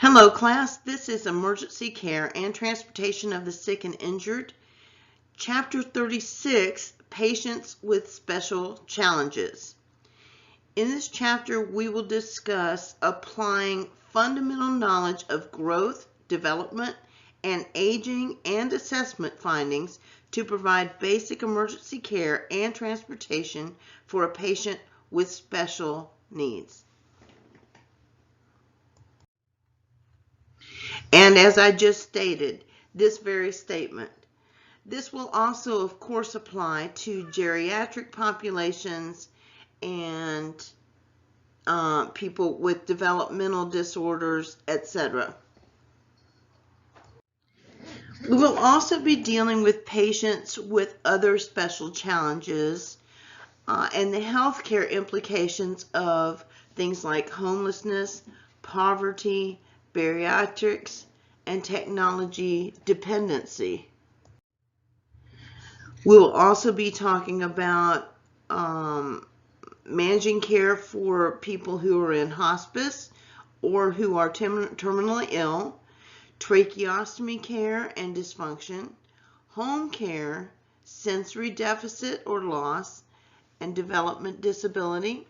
Hello class, this is Emergency Care and Transportation of the Sick and Injured. Chapter 36, Patients with Special Challenges. In this chapter, we will discuss applying fundamental knowledge of growth, development, and aging and assessment findings to provide basic emergency care and transportation for a patient with special needs. And as I just stated, this very statement. This will also, of course, apply to geriatric populations and people with developmental disorders, etc. We will also be dealing with patients with other special challenges and the healthcare implications of things like homelessness, poverty, bariatrics, and technology dependency. We will also be talking about managing care for people who are in hospice or who are terminally ill, tracheostomy care and dysfunction, home care, sensory deficit or loss, and development disability.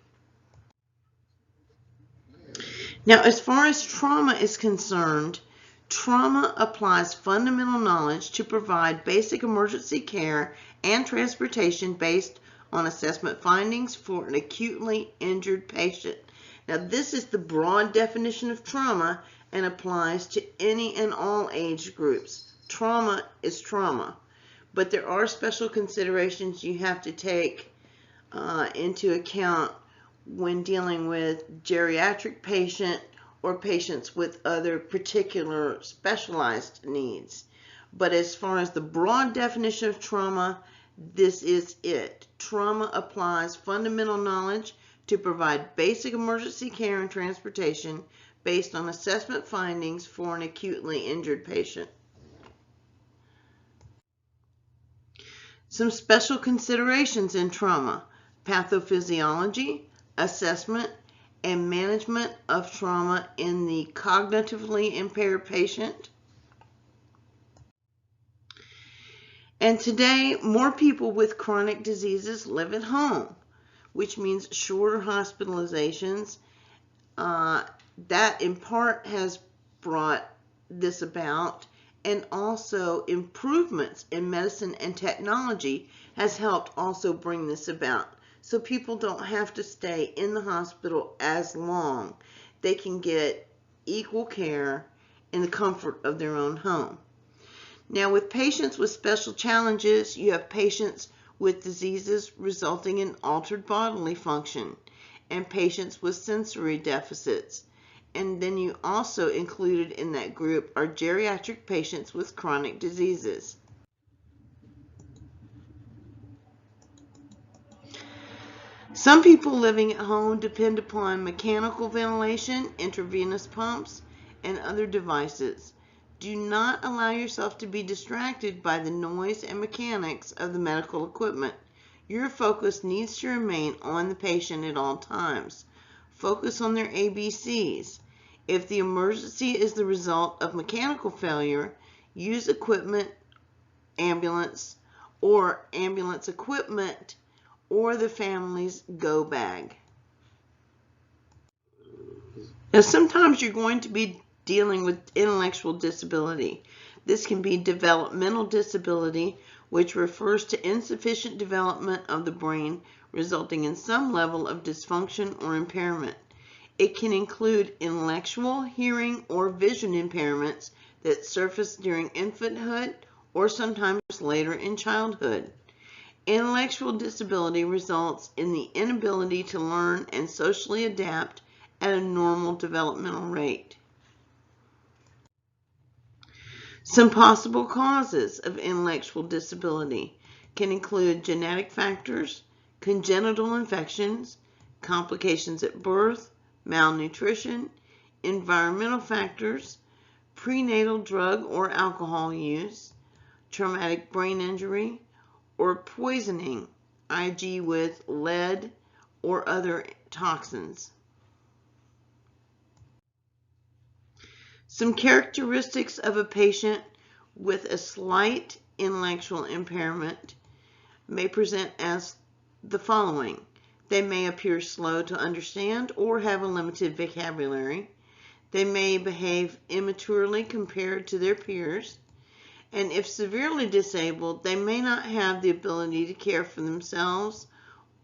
Now, as far as trauma is concerned, trauma applies fundamental knowledge to provide basic emergency care and transportation based on assessment findings for an acutely injured patient. Now, this is the broad definition of trauma and applies to any and all age groups. Trauma is trauma, but there are special considerations you have to take into account when dealing with geriatric patient or patients with other particular specialized needs. But as far as the broad definition of trauma, this is it. Trauma applies fundamental knowledge to provide basic emergency care and transportation based on assessment findings for an acutely injured patient. Some special considerations in trauma: pathophysiology, assessment, and management of trauma in the cognitively impaired patient. And today, more people with chronic diseases live at home, which means shorter hospitalizations. That in part has brought this about, and also improvements in medicine and technology has helped also bring this about. So people don't have to stay in the hospital as long. They can get equal care in the comfort of their own home. Now, with patients with special challenges, you have patients with diseases resulting in altered bodily function and patients with sensory deficits. And then you also included in that group are geriatric patients with chronic diseases. Some people living at home depend upon mechanical ventilation, intravenous pumps, and other devices. Do not allow yourself to be distracted by the noise and mechanics of the medical equipment. Your focus needs to remain on the patient at all times. Focus on their ABCs. If the emergency is the result of mechanical failure, use equipment, ambulance, or ambulance equipment, or the family's go bag. Now, sometimes you're going to be dealing with intellectual disability. This can be developmental disability, which refers to insufficient development of the brain resulting in some level of dysfunction or impairment. It can include intellectual, hearing, or vision impairments that surface during infanthood or sometimes later in childhood. Intellectual disability results in the inability to learn and socially adapt at a normal developmental rate. Some possible causes of intellectual disability can include genetic factors, congenital infections, complications at birth, malnutrition, environmental factors, prenatal drug or alcohol use, traumatic brain injury, or poisoning, e.g. with lead or other toxins. Some characteristics of a patient with a slight intellectual impairment may present as the following. They may appear slow to understand or have a limited vocabulary. They may behave immaturely compared to their peers. And if severely disabled, they may not have the ability to care for themselves,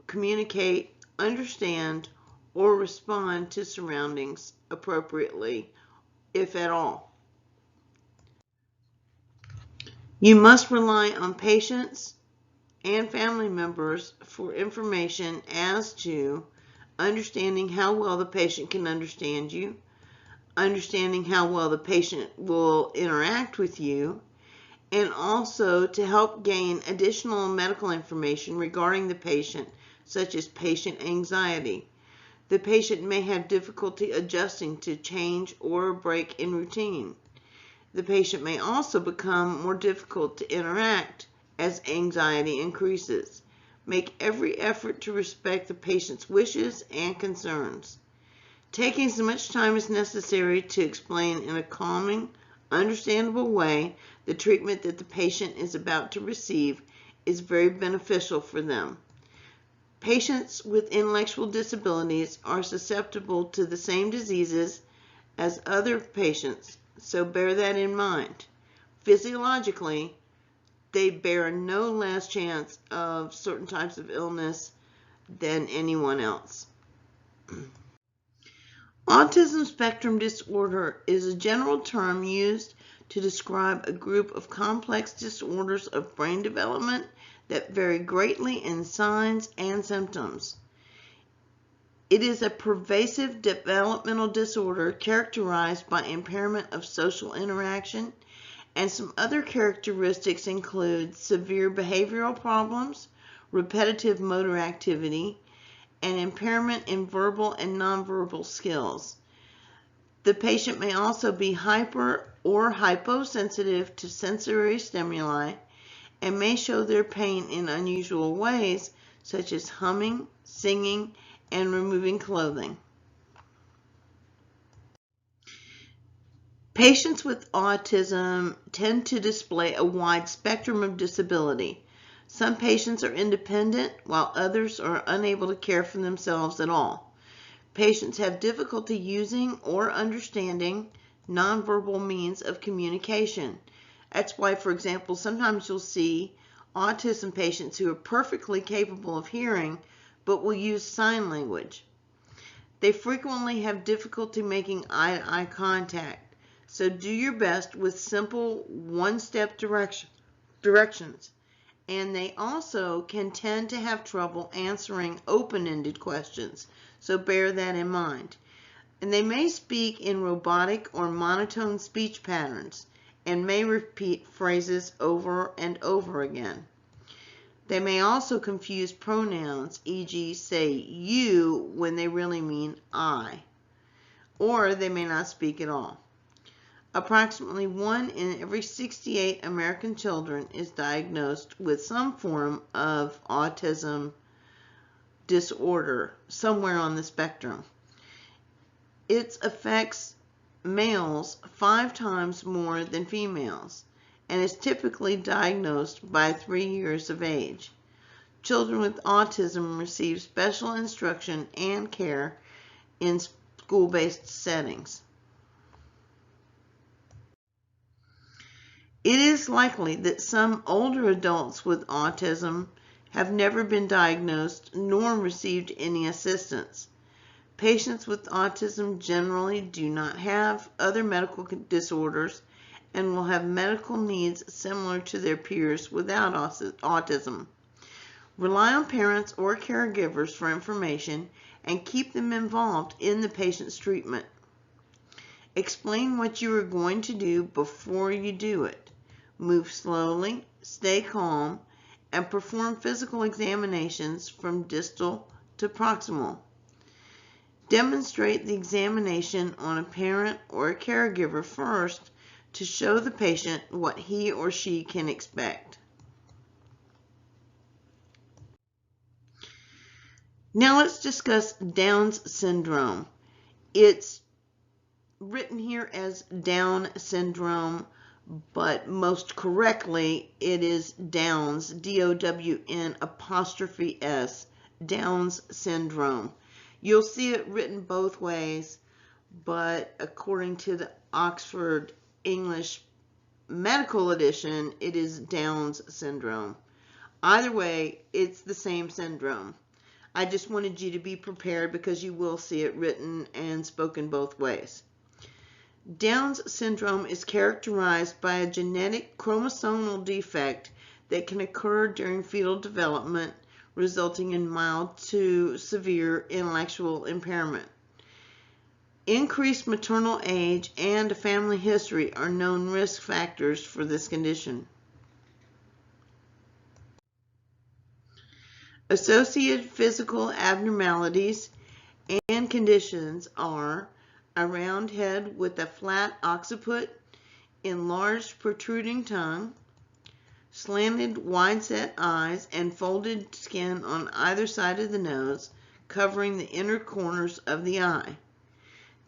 communicate, understand, or respond to surroundings appropriately, if at all. You must rely on patients and family members for information as to understanding how well the patient can understand you, understanding how well the patient will interact with you, and also to help gain additional medical information regarding the patient, such as patient anxiety. The patient may have difficulty adjusting to change or a break in routine. The patient may also become more difficult to interact as anxiety increases. Make every effort to respect the patient's wishes and concerns. Taking as much time as necessary to explain in a calming, understandable way the treatment that the patient is about to receive is very beneficial for them. Patients with intellectual disabilities are susceptible to the same diseases as other patients, so bear that in mind. Physiologically, they bear no less chance of certain types of illness than anyone else. Autism spectrum disorder is a general term used to describe a group of complex disorders of brain development that vary greatly in signs and symptoms. It is a pervasive developmental disorder characterized by impairment of social interaction, and some other characteristics include severe behavioral problems, repetitive motor activity, and impairment in verbal and nonverbal skills. The patient may also be hyper or hyposensitive to sensory stimuli and may show their pain in unusual ways, such as humming, singing, and removing clothing. Patients with autism tend to display a wide spectrum of disability. Some patients are independent, while others are unable to care for themselves at all. Patients have difficulty using or understanding nonverbal means of communication. That's why, for example, sometimes you'll see autism patients who are perfectly capable of hearing, but will use sign language. They frequently have difficulty making eye-to-eye contact, so do your best with simple one-step directions. And they also can tend to have trouble answering open-ended questions, so bear that in mind. And they may speak in robotic or monotone speech patterns and may repeat phrases over and over again. They may also confuse pronouns, e.g. say you when they really mean I, or they may not speak at all. Approximately 1 in every 68 American children is diagnosed with some form of autism disorder somewhere on the spectrum. It affects males 5 times more than females and is typically diagnosed by 3 years of age. Children with autism receive special instruction and care in school-based settings. It is likely that some older adults with autism have never been diagnosed nor received any assistance. Patients with autism generally do not have other medical disorders and will have medical needs similar to their peers without autism. Rely on parents or caregivers for information and keep them involved in the patient's treatment. Explain what you are going to do before you do it. Move slowly, stay calm, and perform physical examinations from distal to proximal. Demonstrate the examination on a parent or a caregiver first to show the patient what he or she can expect. Now let's discuss Down's syndrome. It's written here as Down syndrome, but most correctly it is Downs, D-O-W-N apostrophe S, Downs syndrome. You'll see it written both ways, but according to the Oxford English Medical Edition, it is Downs syndrome. Either way, it's the same syndrome. I just wanted you to be prepared because you will see it written and spoken both ways. Down's syndrome is characterized by a genetic chromosomal defect that can occur during fetal development, resulting in mild to severe intellectual impairment. Increased maternal age and a family history are known risk factors for this condition. Associated physical abnormalities and conditions are a round head with a flat occiput, enlarged protruding tongue, slanted wide-set eyes, and folded skin on either side of the nose, covering the inner corners of the eye.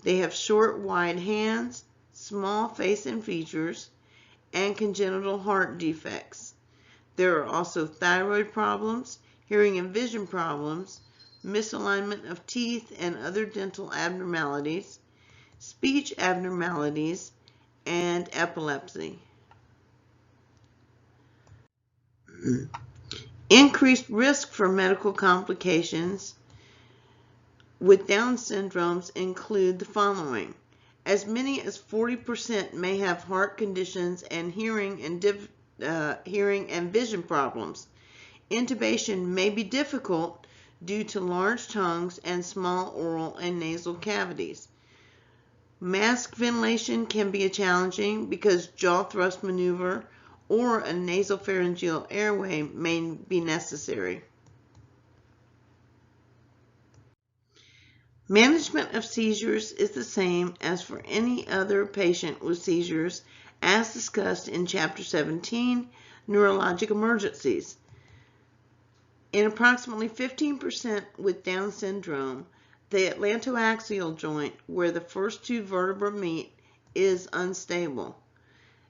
They have short, wide hands, small face and features, and congenital heart defects. There are also thyroid problems, hearing and vision problems, misalignment of teeth and other dental abnormalities, speech abnormalities, and epilepsy. Increased risk for medical complications with Down syndromes include the following. As many as 40% may have heart conditions and hearing and vision problems. Intubation may be difficult due to large tongues and small oral and nasal cavities. Mask ventilation can be challenging because jaw thrust maneuver or a nasopharyngeal airway may be necessary. Management of seizures is the same as for any other patient with seizures, as discussed in Chapter 17, Neurologic Emergencies. In approximately 15% with Down syndrome, the atlantoaxial joint, where the first two vertebrae meet, is unstable.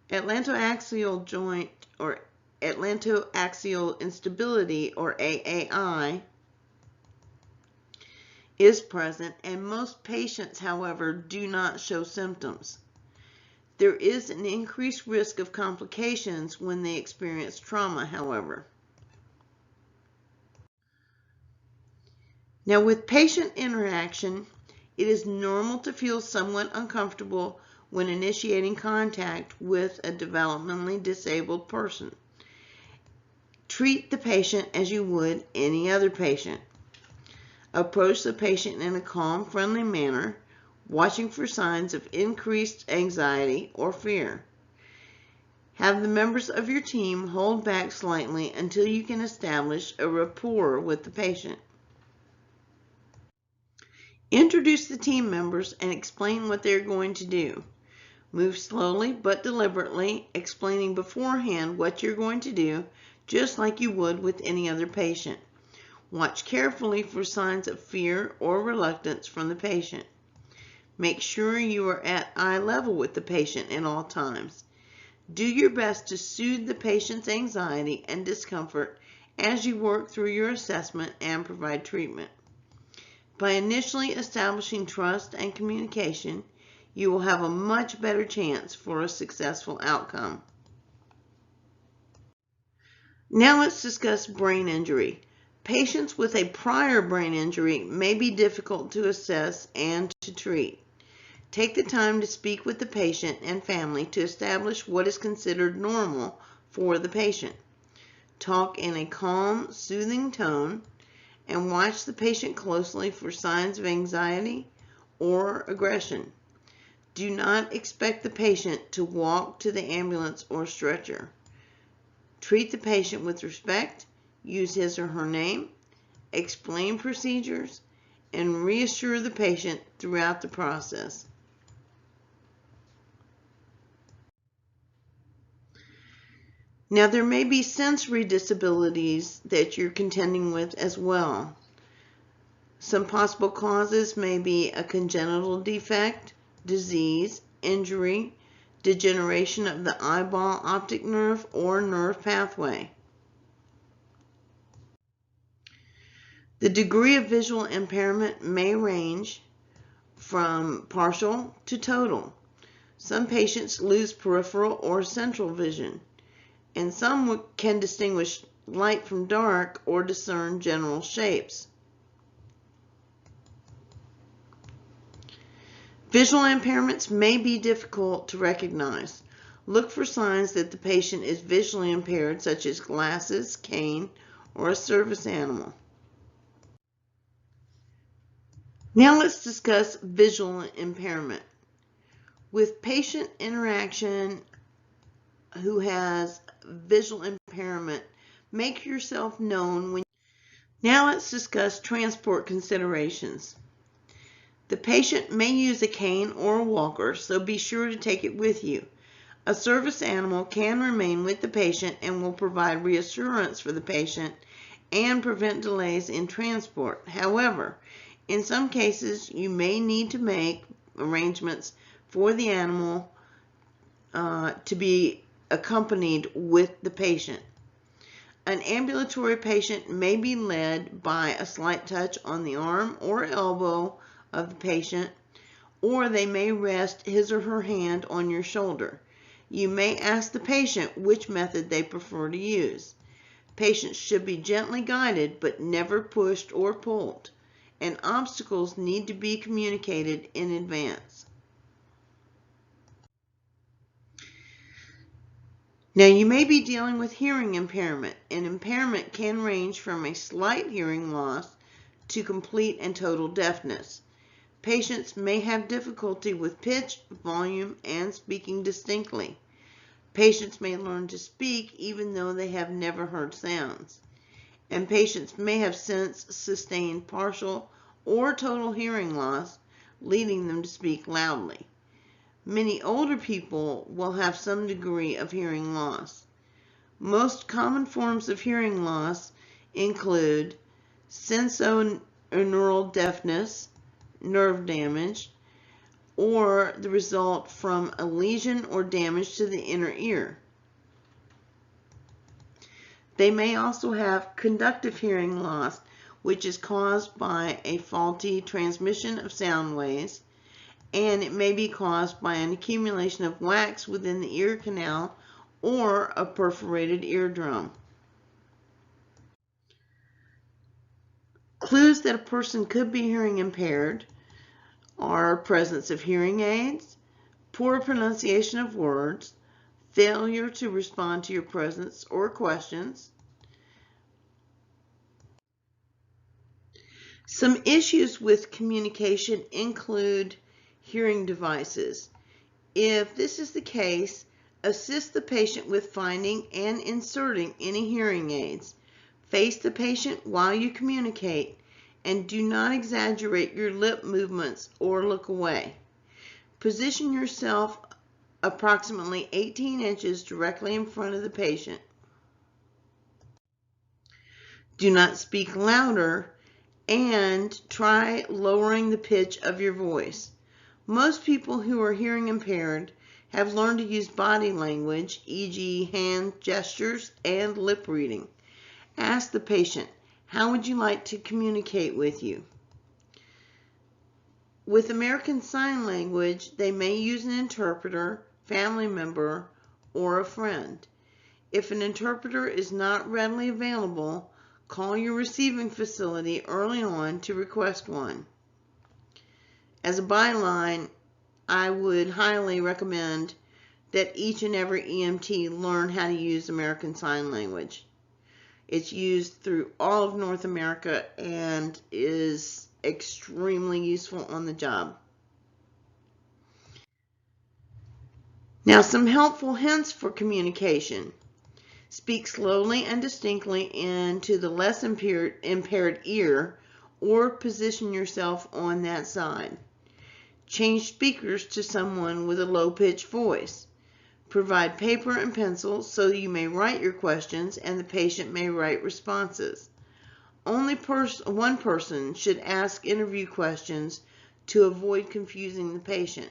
Atlantoaxial joint or atlantoaxial instability, or AAI, is present, and most patients, however, do not show symptoms. There is an increased risk of complications when they experience trauma, however. Now, with patient interaction, it is normal to feel somewhat uncomfortable when initiating contact with a developmentally disabled person. Treat the patient as you would any other patient. Approach the patient in a calm, friendly manner, watching for signs of increased anxiety or fear. Have the members of your team hold back slightly until you can establish a rapport with the patient. Introduce the team members and explain what they're going to do. Move slowly but deliberately, explaining beforehand what you're going to do, just like you would with any other patient. Watch carefully for signs of fear or reluctance from the patient. Make sure you are at eye level with the patient at all times. Do your best to soothe the patient's anxiety and discomfort as you work through your assessment and provide treatment. By initially establishing trust and communication, you will have a much better chance for a successful outcome. Now let's discuss brain injury. Patients with a prior brain injury may be difficult to assess and to treat. Take the time to speak with the patient and family to establish what is considered normal for the patient. Talk in a calm, soothing tone, and watch the patient closely for signs of anxiety or aggression. Do not expect the patient to walk to the ambulance or stretcher. Treat the patient with respect, use his or her name, explain procedures, and reassure the patient throughout the process. Now, there may be sensory disabilities that you're contending with as well. Some possible causes may be a congenital defect, disease, injury, degeneration of the eyeball optic nerve or nerve pathway. The degree of visual impairment may range from partial to total. Some patients lose peripheral or central vision, and some can distinguish light from dark or discern general shapes. Visual impairments may be difficult to recognize. Look for signs that the patient is visually impaired, such as glasses, cane, or a service animal. Now let's discuss visual impairment. With patient interaction who has visual impairment, make yourself known when. Now let's discuss transport considerations. The patient may use a cane or a walker, so be sure to take it with you. A service animal can remain with the patient and will provide reassurance for the patient and prevent delays in transport. However, in some cases, you may need to make arrangements for the animal to be accompanied with the patient. An ambulatory patient may be led by a slight touch on the arm or elbow of the patient, or they may rest his or her hand on your shoulder. You may ask the patient which method they prefer to use. Patients should be gently guided but never pushed or pulled, and obstacles need to be communicated in advance. Now, you may be dealing with hearing impairment. An impairment can range from a slight hearing loss to complete and total deafness. Patients may have difficulty with pitch, volume, and speaking distinctly. Patients may learn to speak even though they have never heard sounds. And patients may have since sustained partial or total hearing loss, leading them to speak loudly. Many older people will have some degree of hearing loss. Most common forms of hearing loss include sensorineural deafness, nerve damage, or the result from a lesion or damage to the inner ear. They may also have conductive hearing loss, which is caused by a faulty transmission of sound waves, and it may be caused by an accumulation of wax within the ear canal or a perforated eardrum. Clues that a person could be hearing impaired are presence of hearing aids, poor pronunciation of words, failure to respond to your presence or questions. Some issues with communication include hearing devices. If this is the case, assist the patient with finding and inserting any hearing aids. Face the patient while you communicate, and do not exaggerate your lip movements or look away. Position yourself approximately 18 inches directly in front of the patient. Do not speak louder, and try lowering the pitch of your voice. Most people who are hearing impaired have learned to use body language, e.g. hand gestures and lip reading. Ask the patient, how would you like to communicate with you? With American Sign Language, they may use an interpreter, family member, or a friend. If an interpreter is not readily available, call your receiving facility early on to request one. As a byline, I would highly recommend that each and every EMT learn how to use American Sign Language. It's used through all of North America and is extremely useful on the job. Now, some helpful hints for communication. Speak slowly and distinctly into the less impaired ear, or position yourself on that side. Change speakers to someone with a low-pitched voice. Provide paper and pencil so you may write your questions and the patient may write responses. Only one person should ask interview questions to avoid confusing the patient.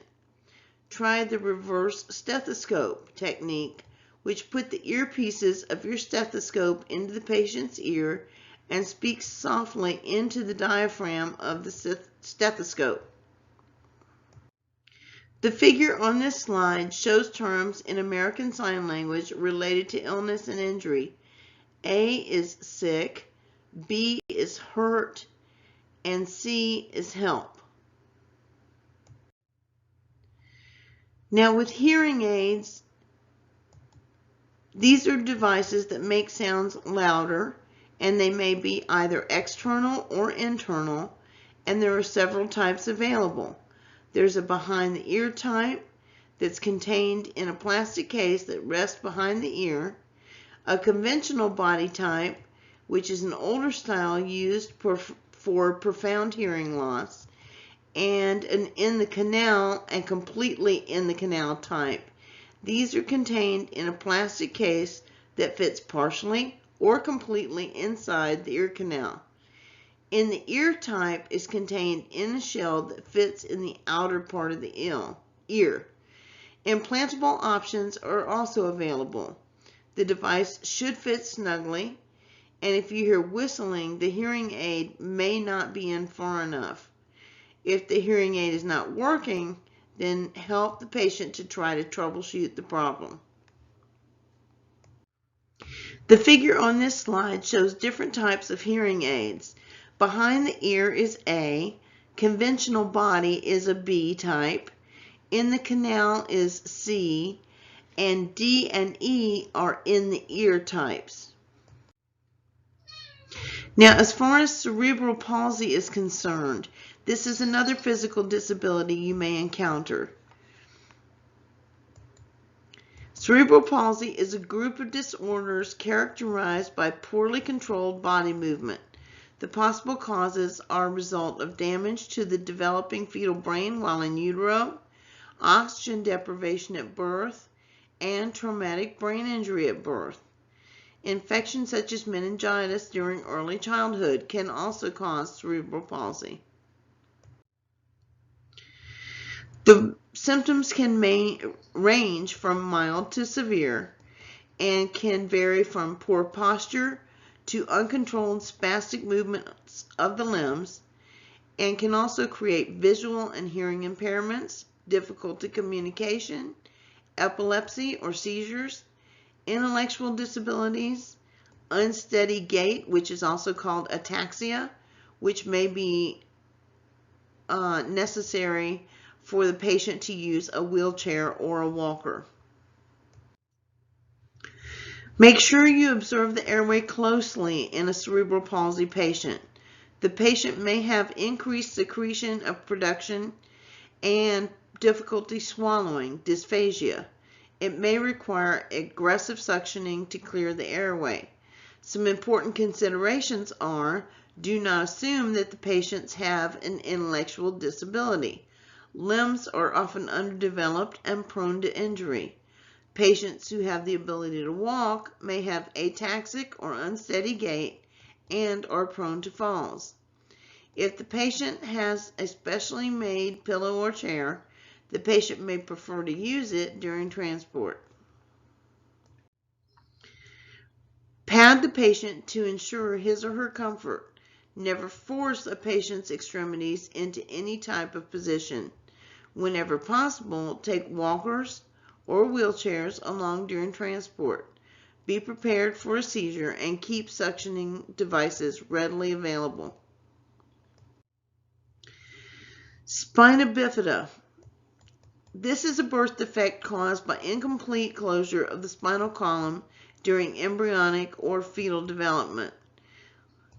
Try the reverse stethoscope technique, which put the earpieces of your stethoscope into the patient's ear and speaks softly into the diaphragm of the stethoscope. The figure on this slide shows terms in American Sign Language related to illness and injury. A is sick, B is hurt, and C is help. Now with hearing aids, these are devices that make sounds louder, and they may be either external or internal, and there are several types available. There's a behind the ear type that's contained in a plastic case that rests behind the ear, a conventional body type, which is an older style used for profound hearing loss, and an in the canal and completely in the canal type. These are contained in a plastic case that fits partially or completely inside the ear canal. In the ear type is contained in a shell that fits in the outer part of the ear. Implantable options are also available. The device should fit snugly, and if you hear whistling, the hearing aid may not be in far enough. If the hearing aid is not working, then help the patient to try to troubleshoot the problem. The figure on this slide shows different types of hearing aids. Behind the ear is A, conventional body is a B type, in the canal is C, and D and E are in the ear types. Now, as far as cerebral palsy is concerned, this is another physical disability you may encounter. Cerebral palsy is a group of disorders characterized by poorly controlled body movement. The possible causes are a result of damage to the developing fetal brain while in utero, oxygen deprivation at birth, and traumatic brain injury at birth. Infections such as meningitis during early childhood can also cause cerebral palsy. The symptoms can range from mild to severe and can vary from poor posture to uncontrolled spastic movements of the limbs, and can also create visual and hearing impairments, difficulty communication, epilepsy or seizures, intellectual disabilities, unsteady gait, which is also called ataxia, which may be necessary for the patient to use a wheelchair or a walker. Make sure you observe the airway closely in a cerebral palsy patient. The patient may have increased secretion of production and difficulty swallowing, dysphagia. It may require aggressive suctioning to clear the airway. Some important considerations are: do not assume that the patients have an intellectual disability. Limbs are often underdeveloped and prone to injury. Patients who have the ability to walk may have ataxic or unsteady gait and are prone to falls. If the patient has a specially made pillow or chair, the patient may prefer to use it during transport. Pad the patient to ensure his or her comfort. Never force a patient's extremities into any type of position. Whenever possible, take walkers or wheelchairs along during transport. Be prepared for a seizure and keep suctioning devices readily available. Spina bifida. This is a birth defect caused by incomplete closure of the spinal column during embryonic or fetal development.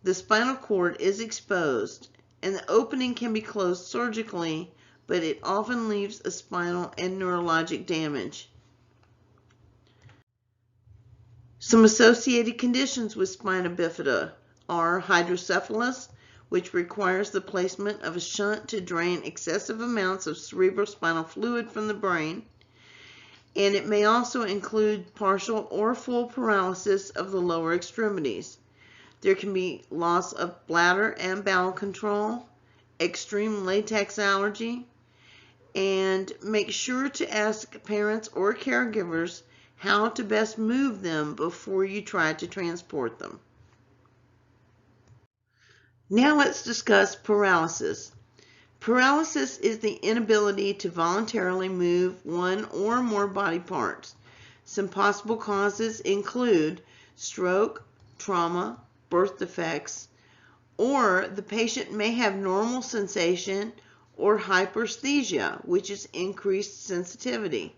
The spinal cord is exposed, and the opening can be closed surgically, but it often leaves a spinal and neurologic damage. Some associated conditions with spina bifida are hydrocephalus, which requires the placement of a shunt to drain excessive amounts of cerebrospinal fluid from the brain, and it may also include partial or full paralysis of the lower extremities. There can be loss of bladder and bowel control, extreme latex allergy, And make sure to ask parents or caregivers how to best move them before you try to transport them. Now let's discuss paralysis. Paralysis is the inability to voluntarily move one or more body parts. Some possible causes include stroke, trauma, birth defects, or the patient may have normal sensation or hyperesthesia, which is increased sensitivity.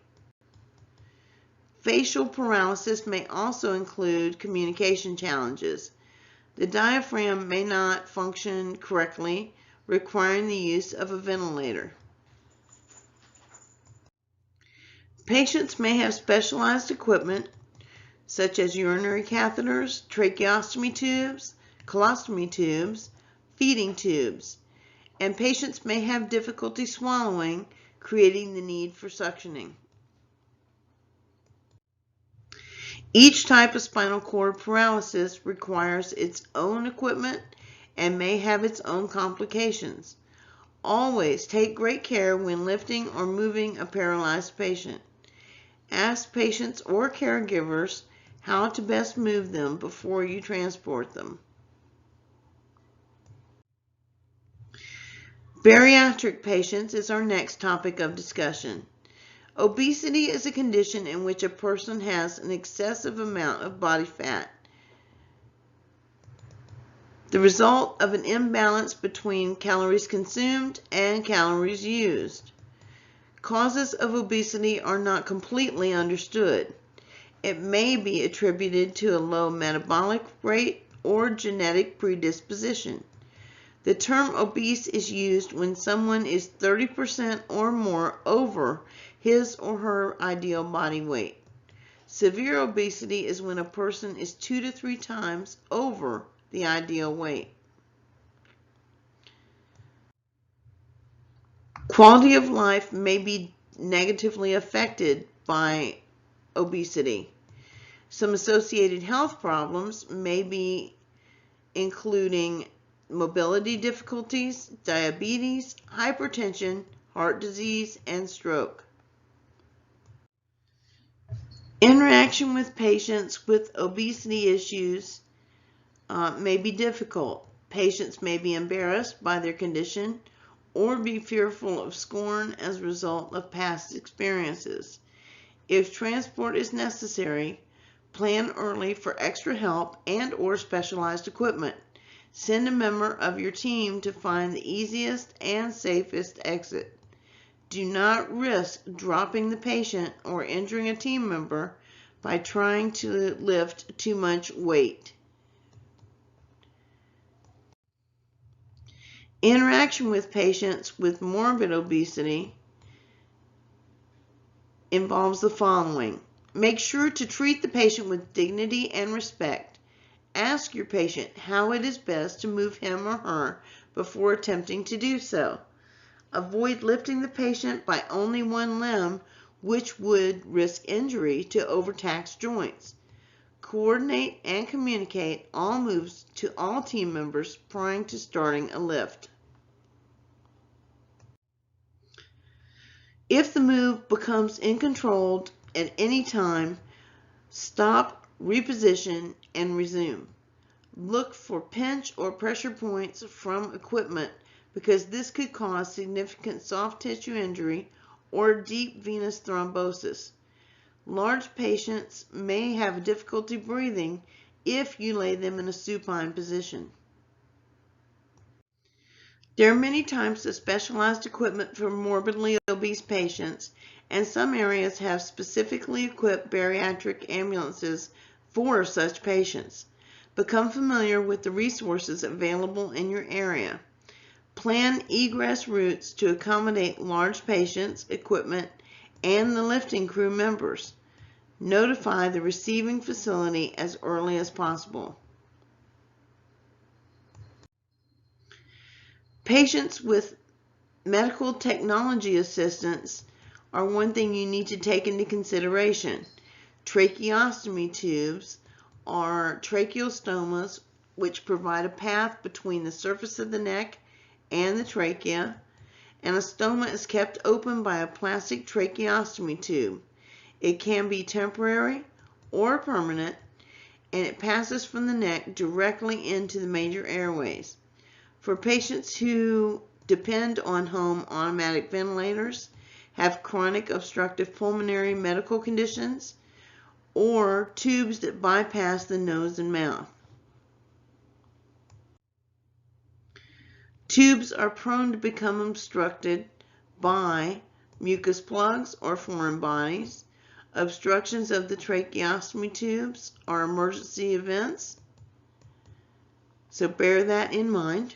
Facial paralysis may also include communication challenges. The diaphragm may not function correctly, requiring the use of a ventilator. Patients may have specialized equipment such as urinary catheters, tracheostomy tubes, colostomy tubes, feeding tubes, and patients may have difficulty swallowing, creating the need for suctioning. Each type of spinal cord paralysis requires its own equipment and may have its own complications. Always take great care when lifting or moving a paralyzed patient. Ask patients or caregivers how to best move them before you transport them. Bariatric patients is our next topic of discussion. Obesity is a condition in which a person has an excessive amount of body fat, the result of an imbalance between calories consumed and calories used. Causes of obesity are not completely understood. It may be attributed to a low metabolic rate or genetic predisposition. The term obese is used when someone is 30% or more over his or her ideal body weight. Severe obesity is when a person is 2 to 3 times over the ideal weight. Quality of life may be negatively affected by obesity. Some associated health problems may be including mobility difficulties, diabetes, hypertension, heart disease, and stroke. Interaction with patients with obesity issues may be difficult. Patients may be embarrassed by their condition or be fearful of scorn as a result of past experiences. If transport is necessary, plan early for extra help and or specialized equipment. Send a member of your team to find the easiest and safest exit. Do not risk dropping the patient or injuring a team member by trying to lift too much weight. Interaction with patients with morbid obesity involves the following. Make sure to treat the patient with dignity and respect. Ask your patient how it is best to move him or her before attempting to do so. Avoid lifting the patient by only one limb, which would risk injury to overtaxed joints. Coordinate and communicate all moves to all team members prior to starting a lift. If the move becomes uncontrolled at any time, stop, reposition, and resume. Look for pinch or pressure points from equipment because this could cause significant soft tissue injury or deep venous thrombosis. Large patients may have difficulty breathing if you lay them in a supine position. There are many types of specialized equipment for morbidly obese patients, and some areas have specifically equipped bariatric ambulances for such patients. Become familiar with the resources available in your area. Plan egress routes to accommodate large patients, equipment, and the lifting crew members. Notify the receiving facility as early as possible. Patients with medical technology assistance are one thing you need to take into consideration. Tracheostomy tubes are tracheostomas which provide a path between the surface of the neck and the trachea, and a stoma is kept open by a plastic tracheostomy tube. It can be temporary or permanent, and it passes from the neck directly into the major airways. For patients who depend on home automatic ventilators, have chronic obstructive pulmonary medical conditions, or tubes that bypass the nose and mouth. Tubes are prone to become obstructed by mucus plugs or foreign bodies, obstructions of the tracheostomy tubes, or emergency events. So bear that in mind.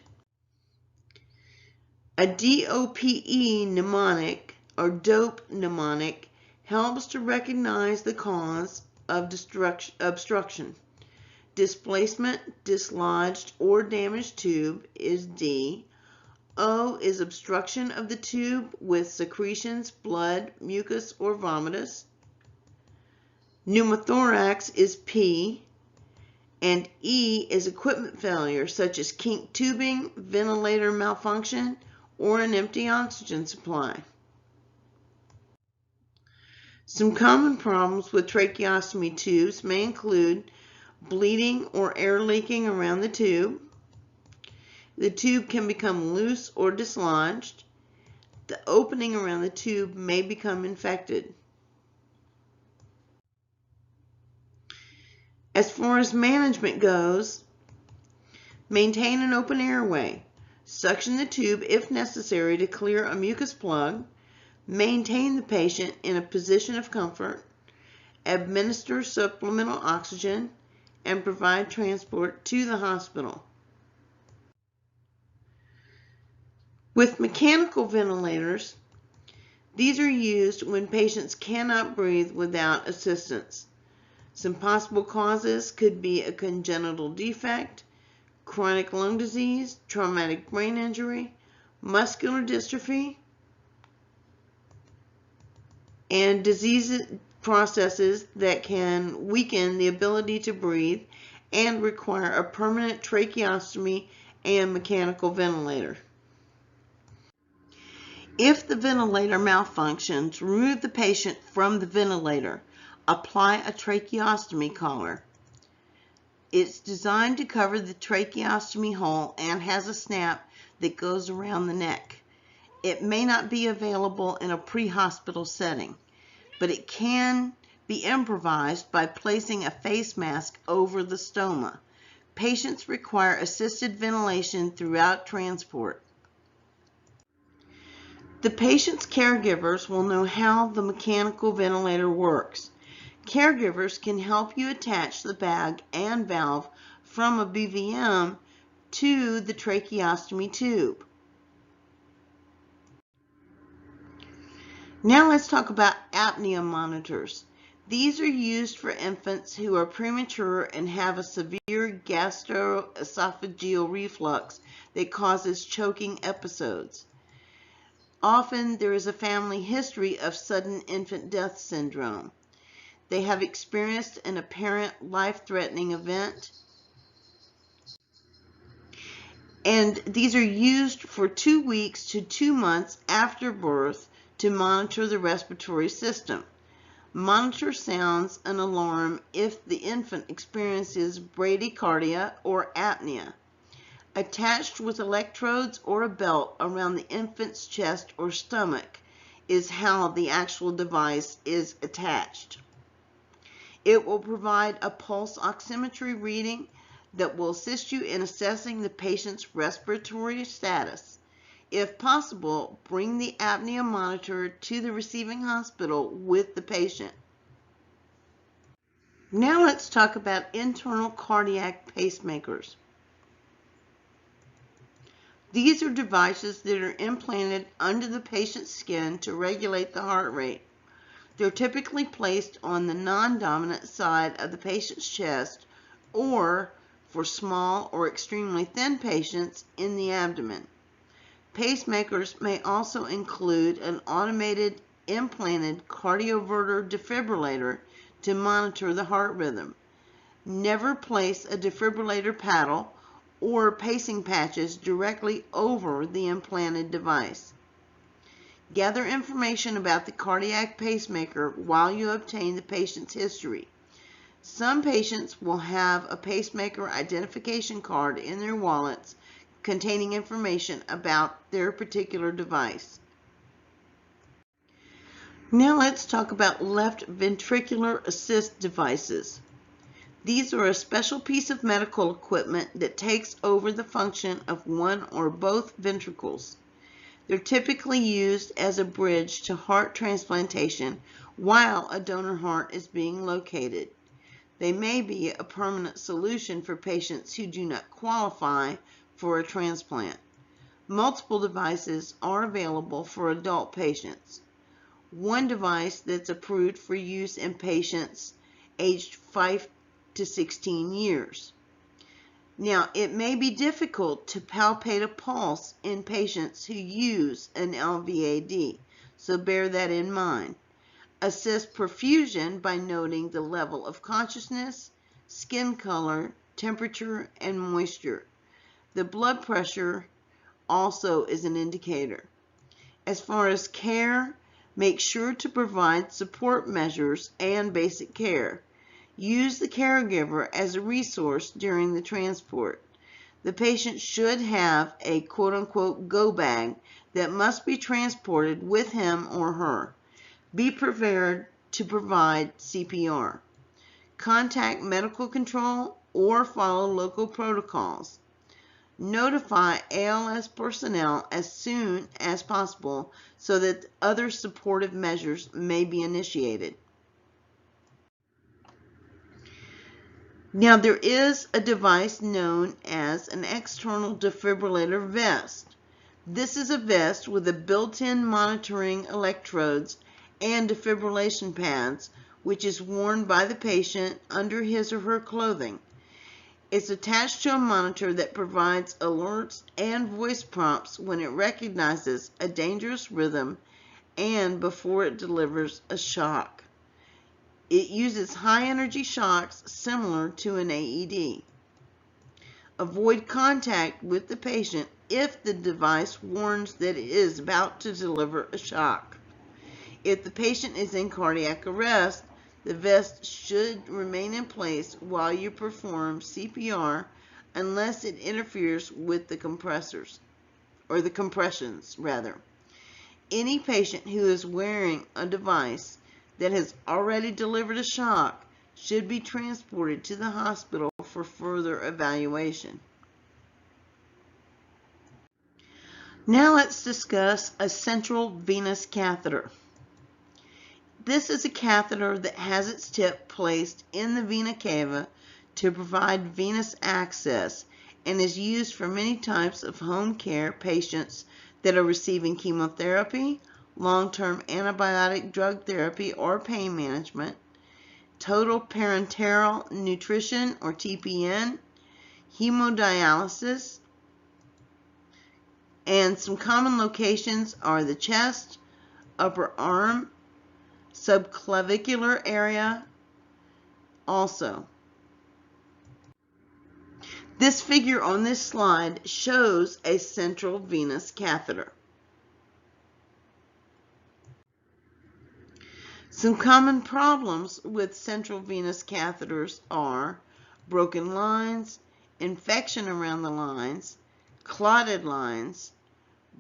A DOPE mnemonic or DOPE mnemonic helps to recognize the cause of obstruction. Displacement, dislodged, or damaged tube is D. O is obstruction of the tube with secretions, blood, mucus, or vomitus. Pneumothorax is P. And E is equipment failure, such as kinked tubing, ventilator malfunction, or an empty oxygen supply. Some common problems with tracheostomy tubes may include bleeding or air leaking around the tube. The tube can become loose or dislodged. The opening around the tube may become infected. As far as management goes, maintain an open airway. Suction the tube if necessary to clear a mucus plug. Maintain the patient in a position of comfort. Administer supplemental oxygen and provide transport to the hospital. With mechanical ventilators, these are used when patients cannot breathe without assistance. Some possible causes could be a congenital defect, chronic lung disease, traumatic brain injury, muscular dystrophy, and disease processes that can weaken the ability to breathe and require a permanent tracheostomy and mechanical ventilator. If the ventilator malfunctions, remove the patient from the ventilator. Apply a tracheostomy collar. It's designed to cover the tracheostomy hole and has a snap that goes around the neck. It may not be available in a pre-hospital setting, but it can be improvised by placing a face mask over the stoma. Patients require assisted ventilation throughout transport. The patient's caregivers will know how the mechanical ventilator works. Caregivers can help you attach the bag and valve from a BVM to the tracheostomy tube. Now let's talk about apnea monitors. These are used for infants who are premature and have a severe gastroesophageal reflux that causes choking episodes. Often there is a family history of sudden infant death syndrome. They have experienced an apparent life-threatening event, and these are used for 2 weeks to 2 months after birth to monitor the respiratory system. Monitor sounds an alarm if the infant experiences bradycardia or apnea. Attached with electrodes or a belt around the infant's chest or stomach is how the actual device is attached. It will provide a pulse oximetry reading that will assist you in assessing the patient's respiratory status. If possible, bring the apnea monitor to the receiving hospital with the patient. Now let's talk about internal cardiac pacemakers. These are devices that are implanted under the patient's skin to regulate the heart rate. They're typically placed on the non-dominant side of the patient's chest, or for small or extremely thin patients, in the abdomen. Pacemakers may also include an automated implanted cardioverter defibrillator to monitor the heart rhythm. Never place a defibrillator paddle or pacing patches directly over the implanted device. Gather information about the cardiac pacemaker while you obtain the patient's history. Some patients will have a pacemaker identification card in their wallets containing information about their particular device. Now let's talk about left ventricular assist devices. These are a special piece of medical equipment that takes over the function of one or both ventricles. They're typically used as a bridge to heart transplantation while a donor heart is being located. They may be a permanent solution for patients who do not qualify for a transplant. Multiple devices are available for adult patients. One device that's approved for use in patients aged 5 to 16 years. Now, it may be difficult to palpate a pulse in patients who use an LVAD, so bear that in mind. Assist perfusion by noting the level of consciousness, skin color, temperature, and moisture. The blood pressure also is an indicator. As far as care, make sure to provide support measures and basic care. Use the caregiver as a resource during the transport. The patient should have a quote-unquote go bag that must be transported with him or her. Be prepared to provide CPR. Contact medical control or follow local protocols. Notify ALS personnel as soon as possible so that other supportive measures may be initiated. Now, there is a device known as an external defibrillator vest. This is a vest with a built-in monitoring electrodes and defibrillation pads, which is worn by the patient under his or her clothing. It's attached to a monitor that provides alerts and voice prompts when it recognizes a dangerous rhythm and before it delivers a shock. It uses high-energy shocks similar to an AED. Avoid contact with the patient if the device warns that it is about to deliver a shock. If the patient is in cardiac arrest, the vest should remain in place while you perform CPR unless it interferes with the compressors, or the compressions rather. Any patient who is wearing a device that has already delivered a shock should be transported to the hospital for further evaluation. Now let's discuss a central venous catheter. This is a catheter that has its tip placed in the vena cava to provide venous access and is used for many types of home care patients that are receiving chemotherapy, long-term antibiotic drug therapy or pain management, total parenteral nutrition or TPN, hemodialysis, and some common locations are the chest, upper arm, subclavicular area also. This figure on this slide shows a central venous catheter. Some common problems with central venous catheters are broken lines, infection around the lines, clotted lines,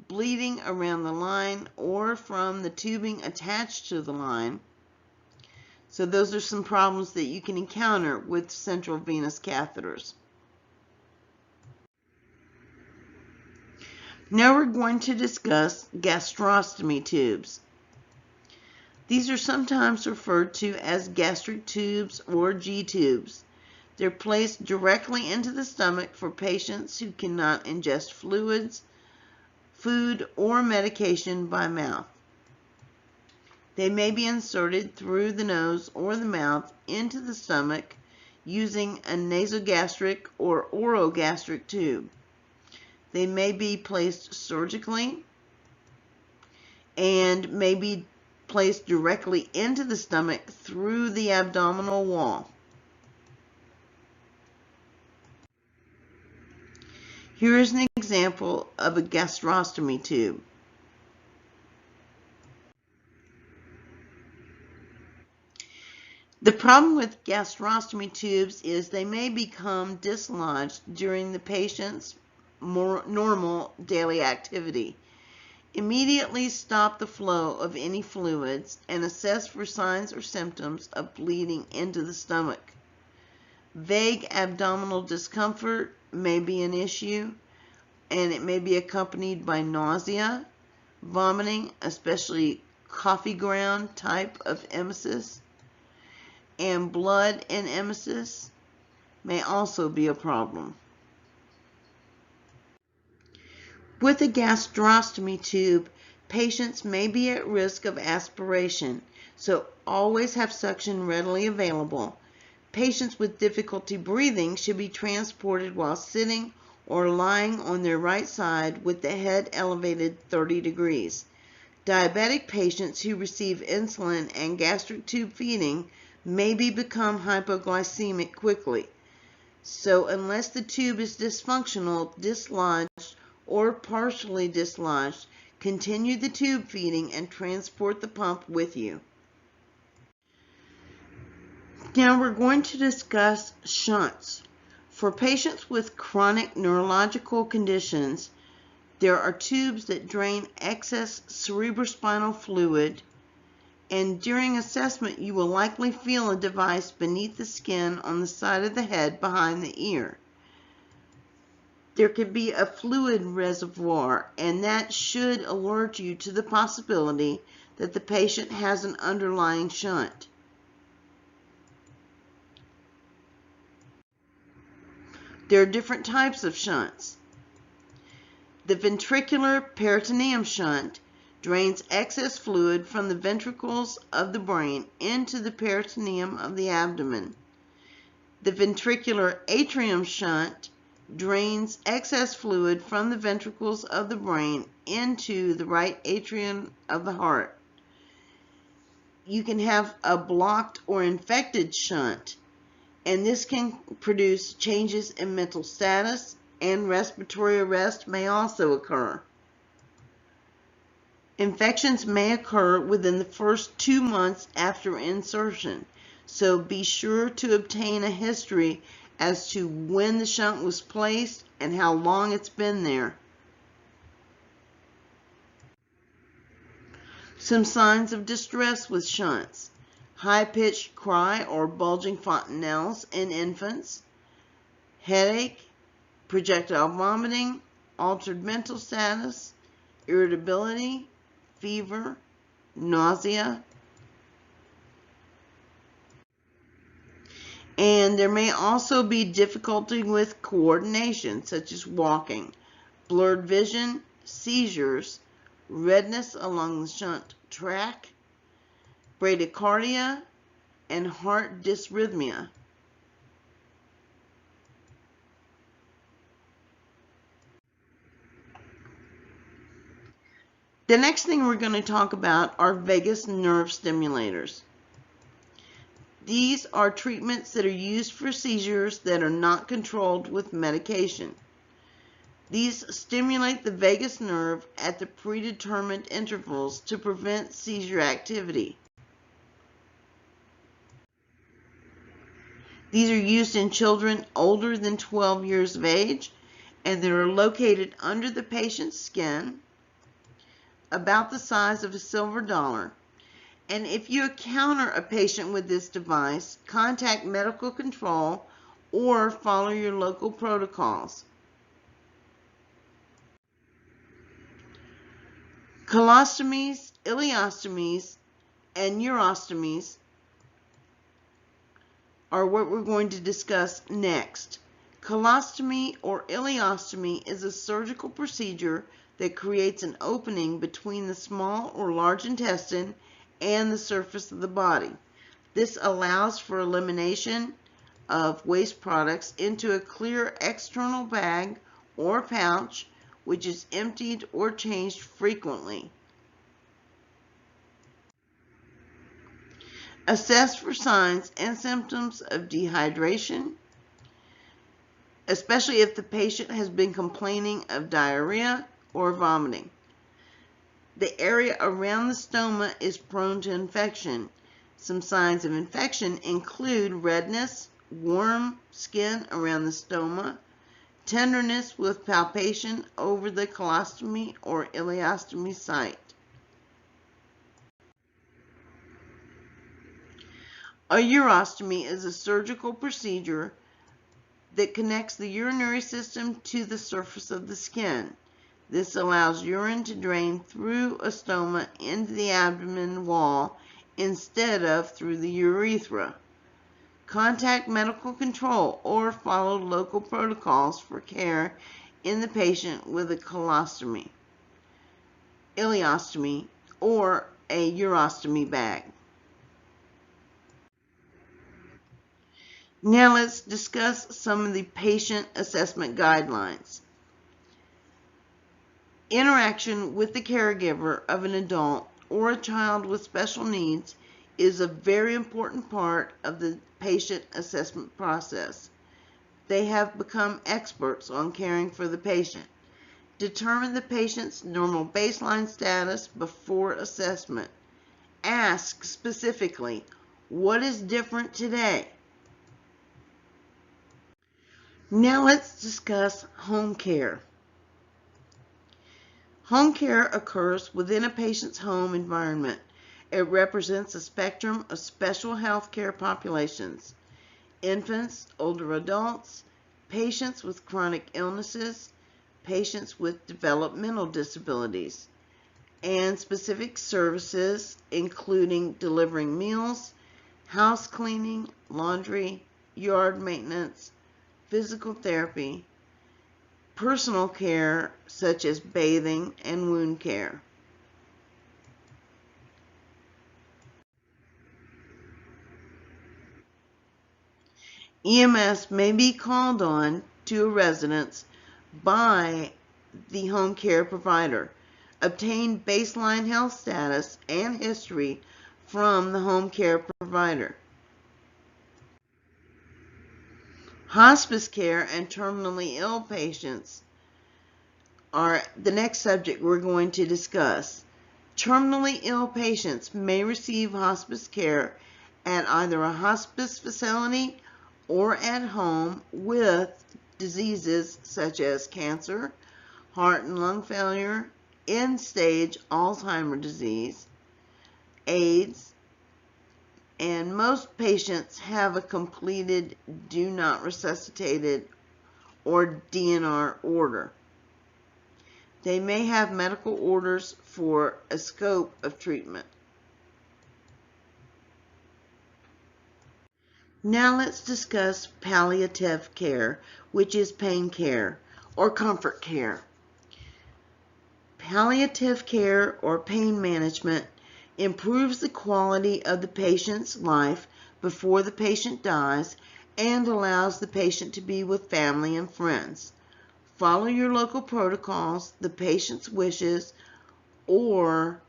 bleeding around the line or from the tubing attached to the line. So those are some problems that you can encounter with central venous catheters. Now we're going to discuss gastrostomy tubes. These are sometimes referred to as gastric tubes or G-tubes. They're placed directly into the stomach for patients who cannot ingest fluids, food, or medication by mouth. They may be inserted through the nose or the mouth into the stomach using a nasogastric or orogastric tube. They may be placed surgically and may be placed directly into the stomach through the abdominal wall. Here is an example of a gastrostomy tube. The problem with gastrostomy tubes is they may become dislodged during the patient's more normal daily activity. Immediately stop the flow of any fluids and assess for signs or symptoms of bleeding into the stomach. Vague abdominal discomfort may be an issue, and it may be accompanied by nausea, vomiting, especially coffee ground type of emesis, and blood in emesis may also be a problem. With a gastrostomy tube, patients may be at risk of aspiration, so always have suction readily available. Patients with difficulty breathing should be transported while sitting or lying on their right side with the head elevated 30 degrees. Diabetic patients who receive insulin and gastric tube feeding may become hypoglycemic quickly. So unless the tube is dysfunctional, dislodged, or partially dislodged, continue the tube feeding and transport the pump with you. Now we're going to discuss shunts. For patients with chronic neurological conditions, there are tubes that drain excess cerebrospinal fluid, and during assessment you will likely feel a device beneath the skin on the side of the head behind the ear. There could be a fluid reservoir, and that should alert you to the possibility that the patient has an underlying shunt. There are different types of shunts. The ventricular peritoneum shunt drains excess fluid from the ventricles of the brain into the peritoneum of the abdomen. The ventricular atrium shunt drains excess fluid from the ventricles of the brain into the right atrium of the heart. You can have a blocked or infected shunt, and this can produce changes in mental status, and respiratory arrest may also occur. Infections may occur within the first 2 months after insertion, so be sure to obtain a history as to when the shunt was placed and how long it's been there. Some signs of distress with shunts: high-pitched cry or bulging fontanelles in infants, headache, projectile vomiting, altered mental status, irritability, fever, nausea, and there may also be difficulty with coordination, such as walking, blurred vision, seizures, redness along the shunt track, bradycardia, and heart dysrhythmia. The next thing we're going to talk about are vagus nerve stimulators. These are treatments that are used for seizures that are not controlled with medication. These stimulate the vagus nerve at the predetermined intervals to prevent seizure activity. These are used in children older than 12 years of age, and they are located under the patient's skin, about the size of a silver dollar. And if you encounter a patient with this device, contact medical control or follow your local protocols. Colostomies, ileostomies, and urostomies are what we're going to discuss next. Colostomy or ileostomy is a surgical procedure that creates an opening between the small or large intestine and the surface of the body. This allows for elimination of waste products into a clear external bag or pouch, which is emptied or changed frequently. Assess for signs and symptoms of dehydration, especially if the patient has been complaining of diarrhea or vomiting. The area around the stoma is prone to infection, Some signs of infection include redness, warm skin around the stoma, tenderness with palpation over the colostomy or ileostomy site. A urostomy is a surgical procedure that connects the urinary system to the surface of the skin. This allows urine to drain through a stoma into the abdomen wall instead of through the urethra. Contact medical control or follow local protocols for care in the patient with a colostomy, ileostomy, or a urostomy bag. Now let's discuss some of the patient assessment guidelines. Interaction with the caregiver of an adult or a child with special needs is a very important part of the patient assessment process. They have become experts on caring for the patient. Determine the patient's normal baseline status before assessment. Ask specifically, what is different today? Now let's discuss home care. Home care occurs within a patient's home environment. It represents a spectrum of special health care populations: infants, older adults, patients with chronic illnesses, patients with developmental disabilities, and specific services including delivering meals, house cleaning, laundry, yard maintenance, physical therapy, personal care such as bathing and wound care. EMS may be called on to a residence by the home care provider. Obtain baseline health status and history from the home care provider. Hospice care and terminally ill patients are the next subject we're going to discuss. Terminally ill patients may receive hospice care at either a hospice facility or at home with diseases such as cancer, heart and lung failure, end-stage Alzheimer's disease, AIDS, and most patients have a completed Do Not Resuscitate or DNR order. They may have medical orders for a scope of treatment. Now let's discuss palliative care, which is pain care or comfort care. Palliative care or pain management improves the quality of the patient's life before the patient dies and allows the patient to be with family and friends. Follow your local protocols, the patient's wishes, or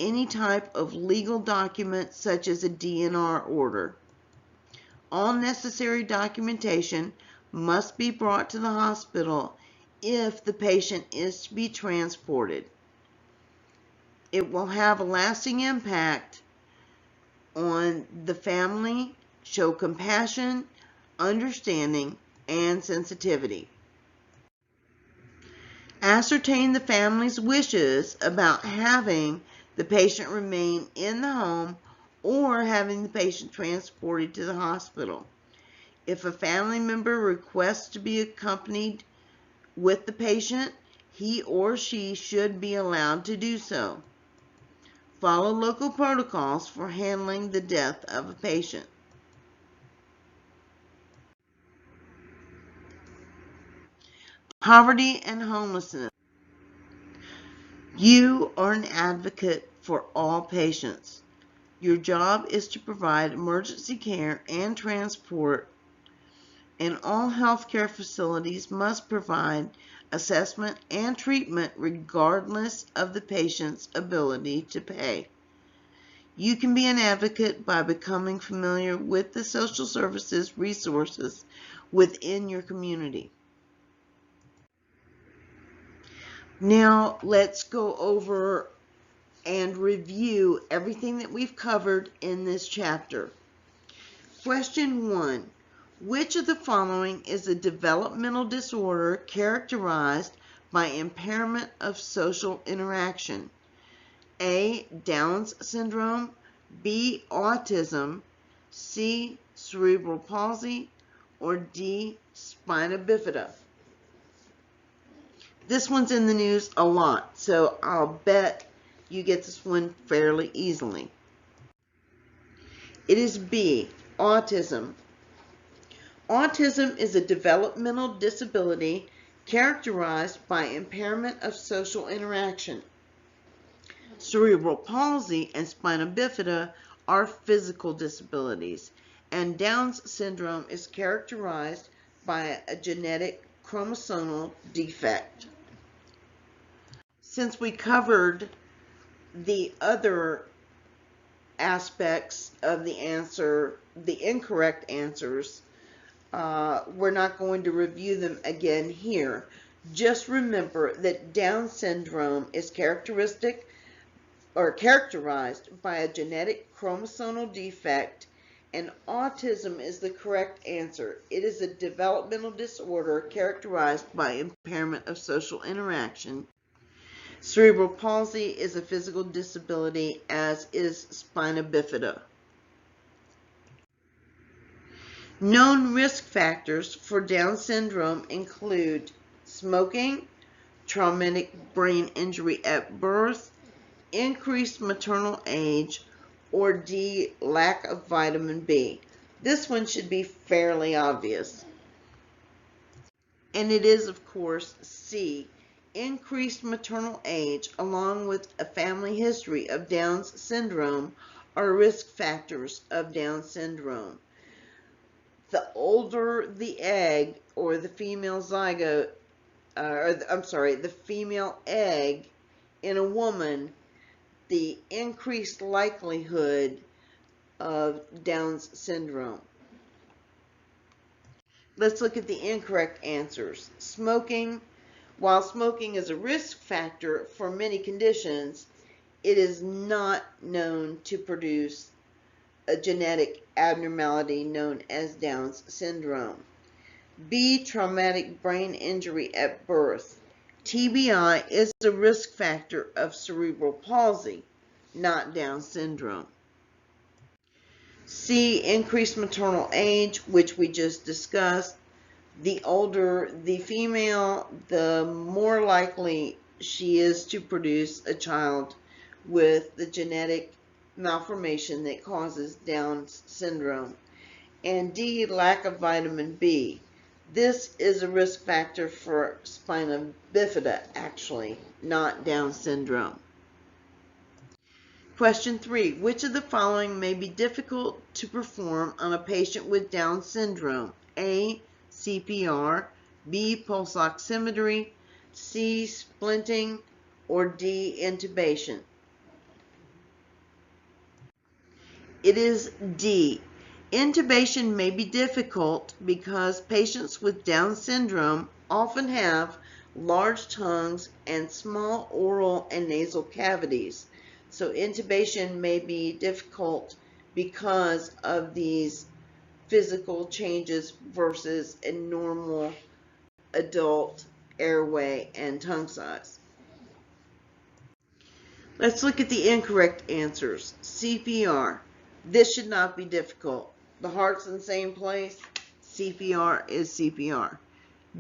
any type of legal document such as a DNR order. All necessary documentation must be brought to the hospital if the patient is to be transported. It will have a lasting impact on the family. Show compassion, understanding, and sensitivity. Ascertain the family's wishes about having the patient remain in the home or having the patient transported to the hospital. If a family member requests to be accompanied with the patient, he or she should be allowed to do so. Follow local protocols for handling the death of a patient. Poverty and homelessness. You are an advocate for all patients. Your job is to provide emergency care and transport, and all healthcare facilities must provide assessment and treatment regardless of the patient's ability to pay. You can be an advocate by becoming familiar with the social services resources within your community. Now let's go over and review everything that we've covered in this chapter. Question 1. Which of the following is a developmental disorder characterized by impairment of social interaction? A. Down's syndrome, B. Autism, C. Cerebral palsy, or D. Spina bifida? This one's in the news a lot, so I'll bet you get this one fairly easily. It is B. Autism. Autism is a developmental disability characterized by impairment of social interaction. Cerebral palsy and spina bifida are physical disabilities, and Down's syndrome is characterized by a genetic chromosomal defect. Since we covered the other aspects of the answer, the incorrect answers, we're not going to review them again here. Just remember that Down syndrome is characterized by a genetic chromosomal defect, and autism is the correct answer. It is a developmental disorder characterized by impairment of social interaction. Cerebral palsy is a physical disability, as is spina bifida. Known risk factors for Down syndrome include smoking, traumatic brain injury at birth, increased maternal age, or D, lack of vitamin B. This one should be fairly obvious. And it is, of course, C, increased maternal age along with a family history of Down's syndrome are risk factors of Down syndrome. The older the egg or the female zygote, the female egg in a woman, the increased likelihood of Down's syndrome. Let's look at the incorrect answers. Smoking. While smoking is a risk factor for many conditions, it is not known to produce a genetic abnormality known as Down's syndrome. B, traumatic brain injury at birth. TBI is a risk factor of cerebral palsy, not Down syndrome. C, increased maternal age, which we just discussed. The older the female, the more likely she is to produce a child with the genetic malformation that causes Down's syndrome. And D, lack of vitamin B. This is a risk factor for spina bifida, actually, not Down syndrome. Question 3. Which of the following may be difficult to perform on a patient with Down syndrome? A, CPR, B, pulse oximetry, C, splinting, or D, intubation? It is D. Intubation may be difficult because patients with Down syndrome often have large tongues and small oral and nasal cavities. So intubation may be difficult because of these physical changes versus a normal adult airway and tongue size. Let's look at the incorrect answers. CPR. This should not be difficult. The heart's in the same place. CPR is CPR.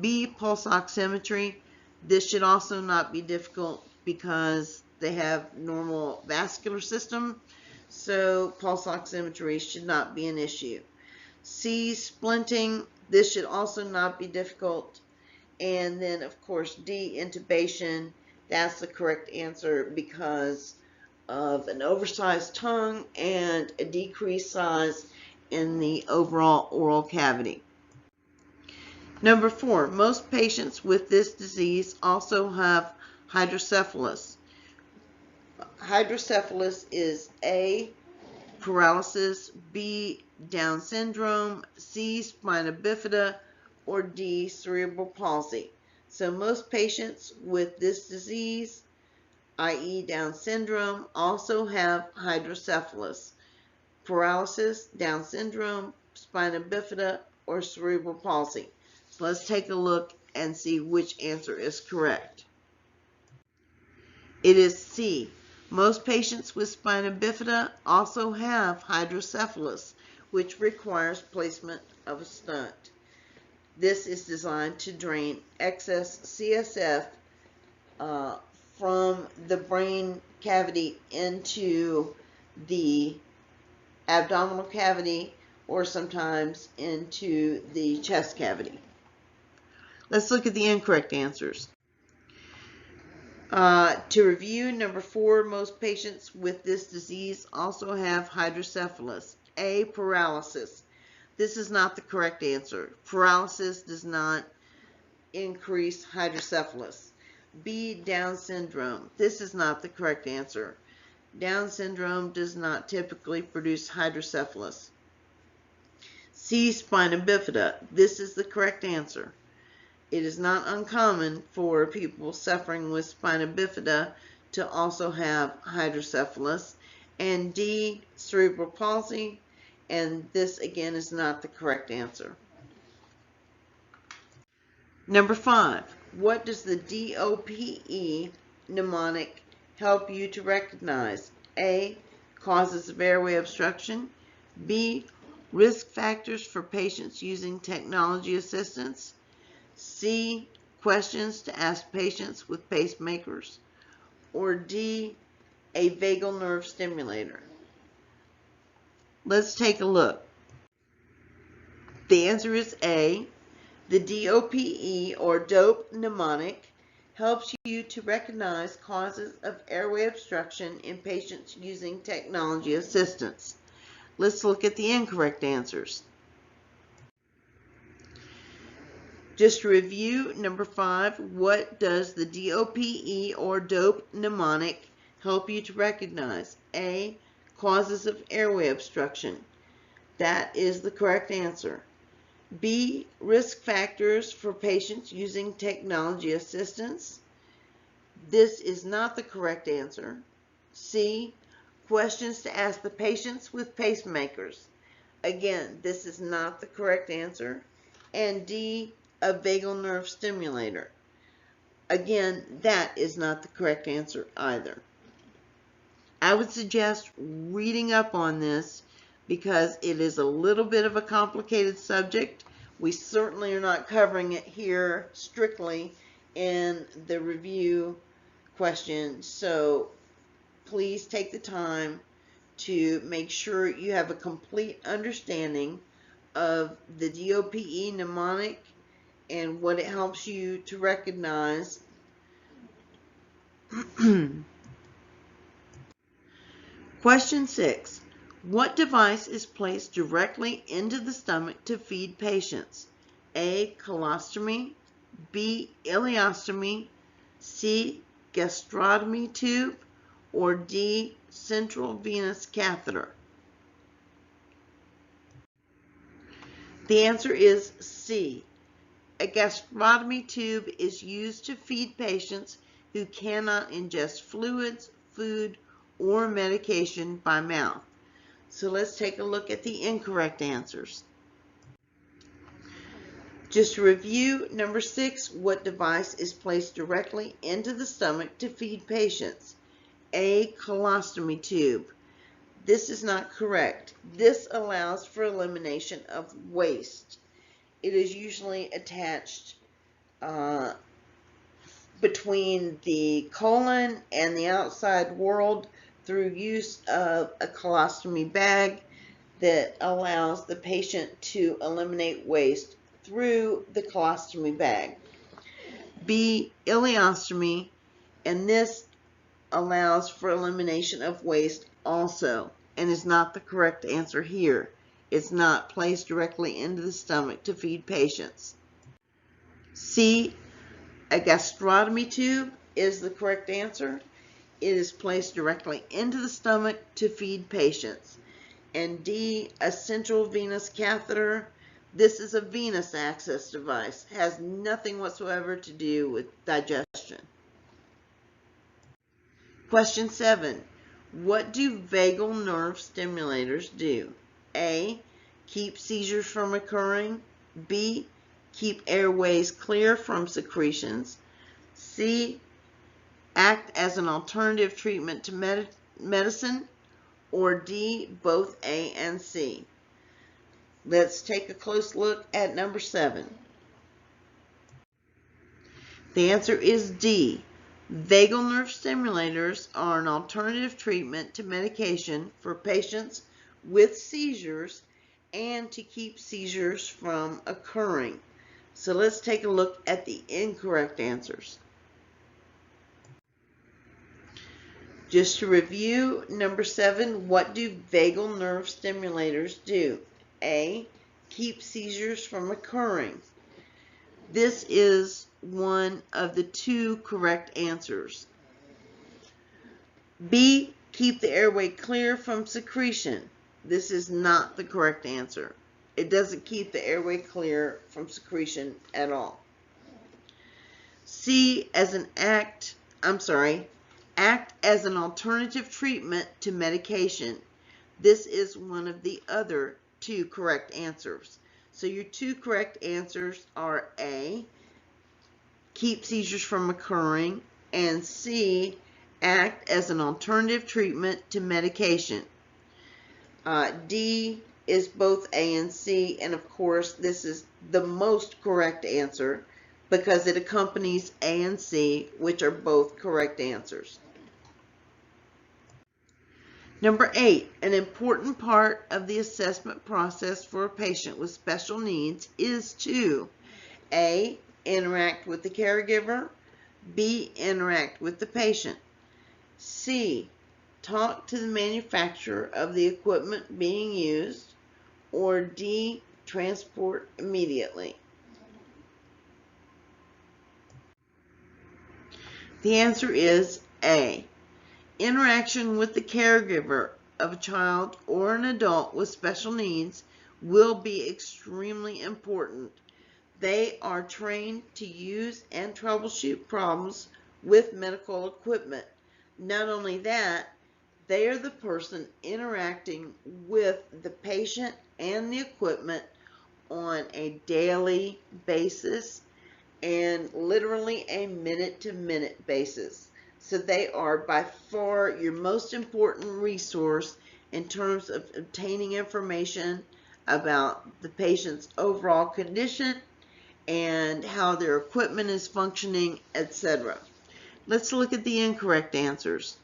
B, pulse oximetry. This should also not be difficult because they have normal vascular system, so pulse oximetry should not be an issue. C, splinting. This should also not be difficult. And then, of course, D, intubation. That's the correct answer because of an oversized tongue and a decreased size in the overall oral cavity. Number 4, most patients with this disease also have hydrocephalus. Hydrocephalus is A, paralysis, B, Down syndrome, C, spina bifida, or D, cerebral palsy. So most patients with this disease i.e. Down syndrome, also have hydrocephalus. Paralysis, Down syndrome, spina bifida, or cerebral palsy. So let's take a look and see which answer is correct. It is C. Most patients with spina bifida also have hydrocephalus, which requires placement of a stent. This is designed to drain excess CSF from the brain cavity into the abdominal cavity or sometimes into the chest cavity. Let's look at the incorrect answers. To review, number 4, most patients with this disease also have hydrocephalus. A, paralysis. This is not the correct answer. Paralysis does not increase hydrocephalus. B, Down syndrome. This is not the correct answer. Down syndrome does not typically produce hydrocephalus. C, spina bifida. This is the correct answer. It is not uncommon for people suffering with spina bifida to also have hydrocephalus. And D, cerebral palsy, and this again is not the correct answer. Number 5, what does the DOPE mnemonic help you to recognize? A, causes of airway obstruction. B, risk factors for patients using technology assistance. C, questions to ask patients with pacemakers. Or D, a vagal nerve stimulator. Let's take a look. The answer is A. The DOPE or DOPE mnemonic helps you to recognize causes of airway obstruction in patients using technology assistance. Let's look at the incorrect answers. Just to review, number 5, what does the DOPE or DOPE mnemonic help you to recognize? A, causes of airway obstruction. That is the correct answer. B, risk factors for patients using technology assistance. This is not the correct answer. C, questions to ask the patients with pacemakers. Again, this is not the correct answer. And D, a vagal nerve stimulator. Again, that is not the correct answer either. I would suggest reading up on this because it is a little bit of a complicated subject. We certainly are not covering it here strictly in the review question, so please take the time to make sure you have a complete understanding of the DOPE mnemonic and what it helps you to recognize. Question 6. What device is placed directly into the stomach to feed patients? A, colostomy. B, ileostomy. C, gastrostomy tube. Or D, central venous catheter. The answer is C. A gastrostomy tube is used to feed patients who cannot ingest fluids, food, or medication by mouth. So let's take a look at the incorrect answers. Just to review, number 6, what device is placed directly into the stomach to feed patients? A, colostomy tube. This is not correct. This allows for elimination of waste. It is usually attached between the colon and the outside world through use of a colostomy bag that allows the patient to eliminate waste through the colostomy bag. B, ileostomy, and this allows for elimination of waste also, and is not the correct answer here. It's not placed directly into the stomach to feed patients. C, a gastrostomy tube is the correct answer. It is placed directly into the stomach to feed patients. And D, a central venous catheter. This is a venous access device. It has nothing whatsoever to do with digestion. Question 7. What do vagal nerve stimulators do? A. Keep seizures from occurring. B. Keep airways clear from secretions. C. Act as an alternative treatment to medicine. Or D. Both A and C. Let's take a close look at number 7. The answer is D. Vagal nerve stimulators are an alternative treatment to medication for patients with seizures and to keep seizures from occurring. So let's take a look at the incorrect answers. Just to review, number 7, what do vagal nerve stimulators do? A. Keep seizures from occurring. This is one of the 2 correct answers. B. Keep the airway clear from secretion. This is not the correct answer. It doesn't keep the airway clear from secretion at all. C. Act as an alternative treatment to medication. This is one of the other 2 correct answers. So your 2 correct answers are A. Keep seizures from occurring, and C. Act as an alternative treatment to medication. D is both A and C, and of course this is the most correct answer because it accompanies A and C, which are both correct answers. Number 8, an important part of the assessment process for a patient with special needs is to A. Interact with the caregiver. B. Interact with the patient. C. Talk to the manufacturer of the equipment being used. Or D. Transport immediately. The answer is A. Interaction with the caregiver of a child or an adult with special needs will be extremely important. They are trained to use and troubleshoot problems with medical equipment. Not only that, they are the person interacting with the patient and the equipment on a daily basis and literally a minute-to-minute basis. So they are by far your most important resource in terms of obtaining information about the patient's overall condition and how their equipment is functioning, etc. Let's look at the incorrect answers.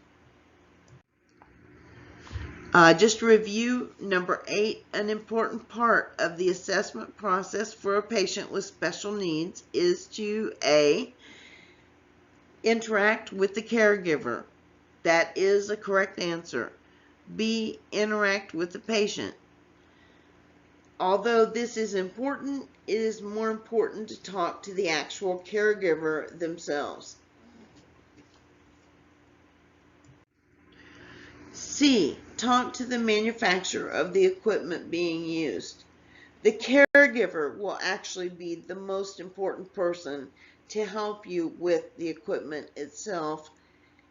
Just to review, number 8, an important part of the assessment process for a patient with special needs is to A. Interact with the caregiver. That is a correct answer. B. Interact with the patient. Although this is important, it is more important to talk to the actual caregiver themselves. C. Talk to the manufacturer of the equipment being used. The caregiver will actually be the most important person to help you with the equipment itself,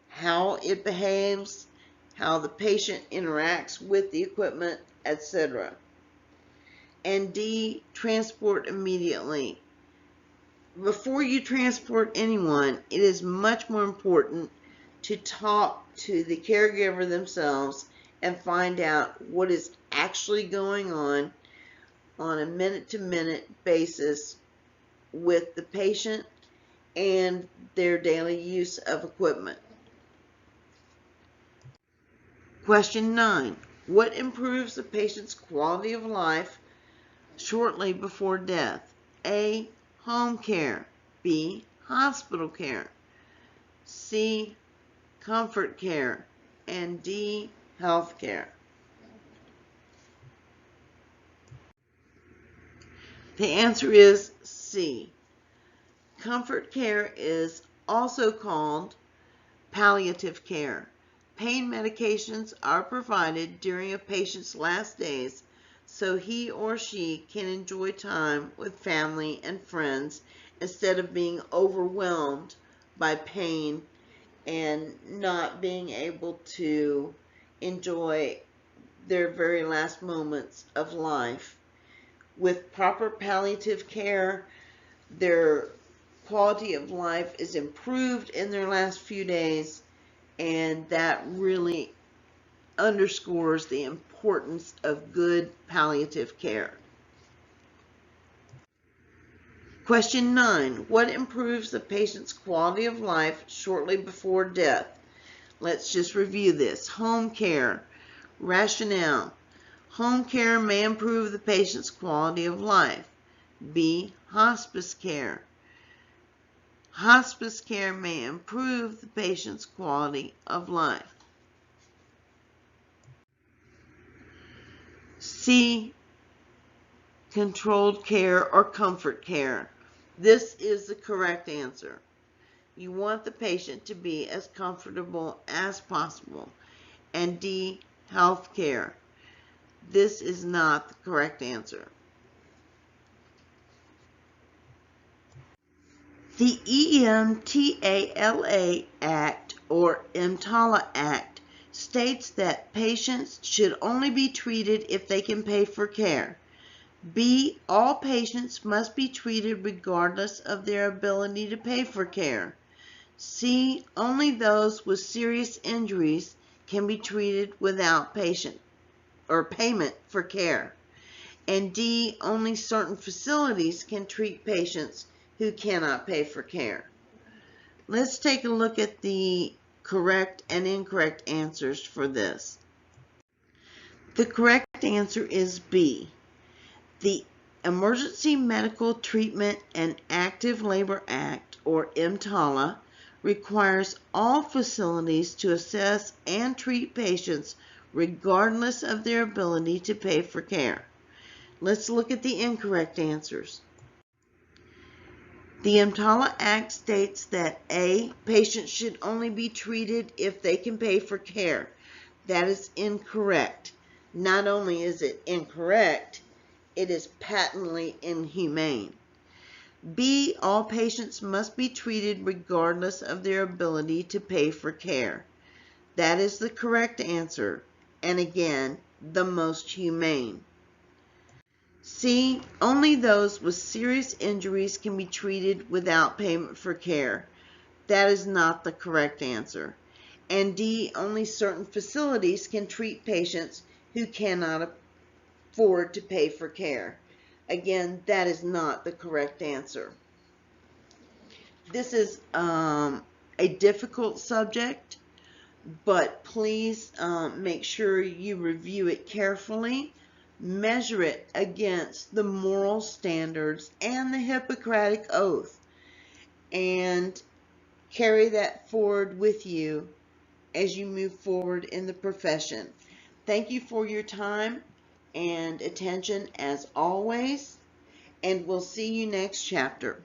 how it behaves, how the patient interacts with the equipment, etc. And D. Transport immediately. Before you transport anyone, it is much more important to talk to the caregiver themselves and find out what is actually going on a minute-to-minute basis with the patient and their daily use of equipment. Question 9. What improves the patient's quality of life shortly before death? A. Home care. B. Hospital care. C. Comfort care. And D. Health care. The answer is C. Comfort care is also called palliative care. Pain medications are provided during a patient's last days so he or she can enjoy time with family and friends instead of being overwhelmed by pain and not being able to enjoy their very last moments of life. With proper palliative care, their quality of life is improved in their last few days, and that really underscores the importance of good palliative care. Question 9. What improves the patient's quality of life shortly before death? Let's just review this. Home care. Rationale. Home care may improve the patient's quality of life. B. Hospice care. Hospice care may improve the patient's quality of life. C. Controlled care or comfort care. This is the correct answer. You want the patient to be as comfortable as possible. And D. Health care. This is not the correct answer. The EMTALA Act, or EMTALA Act, states that patients should only be treated if they can pay for care. B. All patients must be treated regardless of their ability to pay for care. C. Only those with serious injuries can be treated without payment for care. And D. Only certain facilities can treat patients who cannot pay for care. Let's take a look at the correct and incorrect answers for this. The correct answer is B. The Emergency Medical Treatment and Active Labor Act, or EMTALA, requires all facilities to assess and treat patients regardless of their ability to pay for care. Let's look at the incorrect answers. The EMTALA Act states that A. Patients should only be treated if they can pay for care. That is incorrect. Not only is it incorrect, it is patently inhumane. B. All patients must be treated regardless of their ability to pay for care. That is the correct answer, and again, the most humane. C. Only those with serious injuries can be treated without payment for care. That is not the correct answer. And D. Only certain facilities can treat patients who cannot afford to pay for care. Again, that is not the correct answer. This is a difficult subject, but please make sure you review it carefully. Measure it against the moral standards and the Hippocratic Oath, and carry that forward with you as you move forward in the profession. Thank you for your time and attention as always, and we'll see you next chapter.